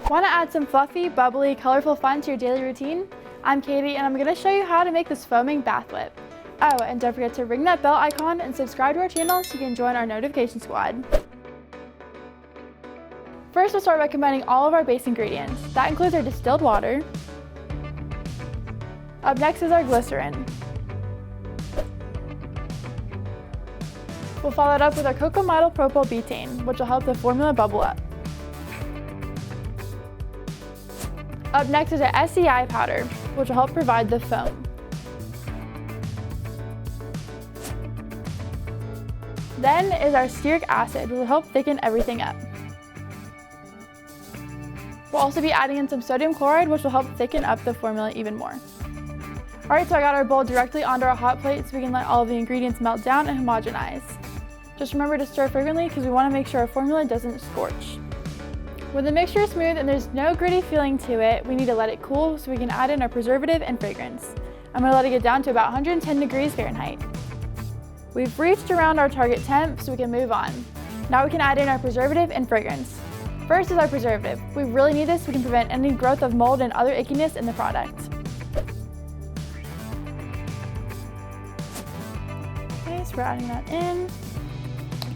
Want to add some fluffy, bubbly, colorful fun to your daily routine? I'm Katie and I'm going to show you how to make this foaming bath whip. Oh, and don't forget to ring that bell icon and subscribe to our channel so you can join our notification squad. First, we'll start by combining all of our base ingredients. That includes our distilled water. Up next is our glycerin. We'll follow it up with our cocamidopropyl-betaine, which will help the formula bubble up. Up next is our SCI powder, which will help provide the foam. Then is our stearic acid, which will help thicken everything up. We'll also be adding in some sodium chloride, which will help thicken up the formula even more. Alright, so I got our bowl directly onto our hot plate so we can let all of the ingredients melt down and homogenize. Just remember to stir frequently because we want to make sure our formula doesn't scorch. When the mixture is smooth and there's no gritty feeling to it, we need to let it cool so we can add in our preservative and fragrance. I'm going to let it get down to about 110 degrees Fahrenheit. We've reached around our target temp so we can move on. Now we can add in our preservative and fragrance. First is our preservative. We really need this so we can prevent any growth of mold and other ickiness in the product. Okay, so we're adding that in.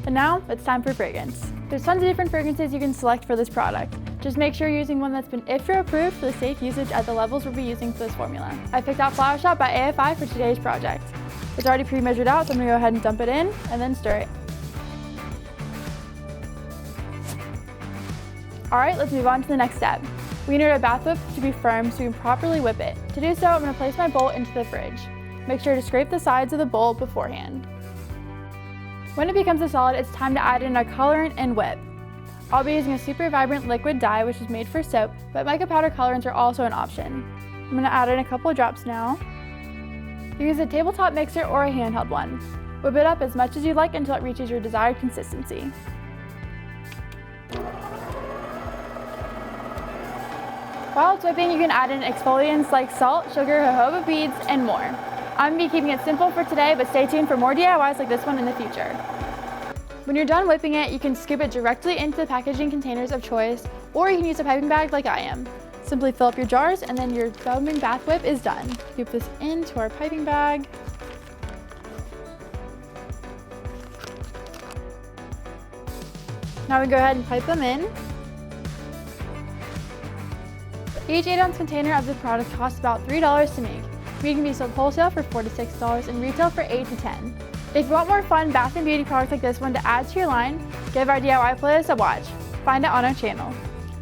And now it's time for fragrance. There's tons of different fragrances you can select for this product. Just make sure you're using one that's been IFRA approved for the safe usage at the levels we'll be using for this formula. I picked out Flower Shop by AFI for today's project. It's already pre-measured out, so I'm gonna go ahead and dump it in and then stir it. All right, let's move on to the next step. We need our bath whip to be firm so we can properly whip it. To do so, I'm gonna place my bowl into the fridge. Make sure to scrape the sides of the bowl beforehand. When it becomes a solid, it's time to add in our colorant and whip. I'll be using a super vibrant liquid dye, which is made for soap, but mica powder colorants are also an option. I'm gonna add in a couple of drops now. You use a tabletop mixer or a handheld one. Whip it up as much as you like until it reaches your desired consistency. While it's whipping, you can add in exfoliants like salt, sugar, jojoba beads, and more. I'm going to be keeping it simple for today, but stay tuned for more DIYs like this one in the future. When you're done whipping it, you can scoop it directly into the packaging containers of choice, or you can use a piping bag like I am. Simply fill up your jars and then your foaming bath whip is done. Scoop this into our piping bag. Now we go ahead and pipe them in. Each 8-ounce container of this product costs about $3 to make. We can be sold wholesale for $4 to $6 and retail for $8 to $10. If you want more fun bath and beauty products like this one to add to your line, give our DIY playlist a watch. Find it on our channel.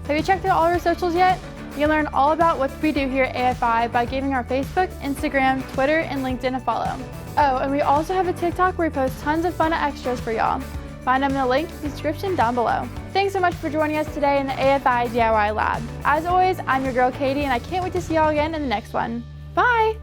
Have you checked out all our socials yet? You can learn all about what we do here at AFI by giving our Facebook, Instagram, Twitter, and LinkedIn a follow. Oh, and we also have a TikTok where we post tons of fun extras for y'all. Find them in the link in the description down below. Thanks so much for joining us today in the AFI DIY Lab. As always, I'm your girl Katie, and I can't wait to see y'all again in the next one. Bye!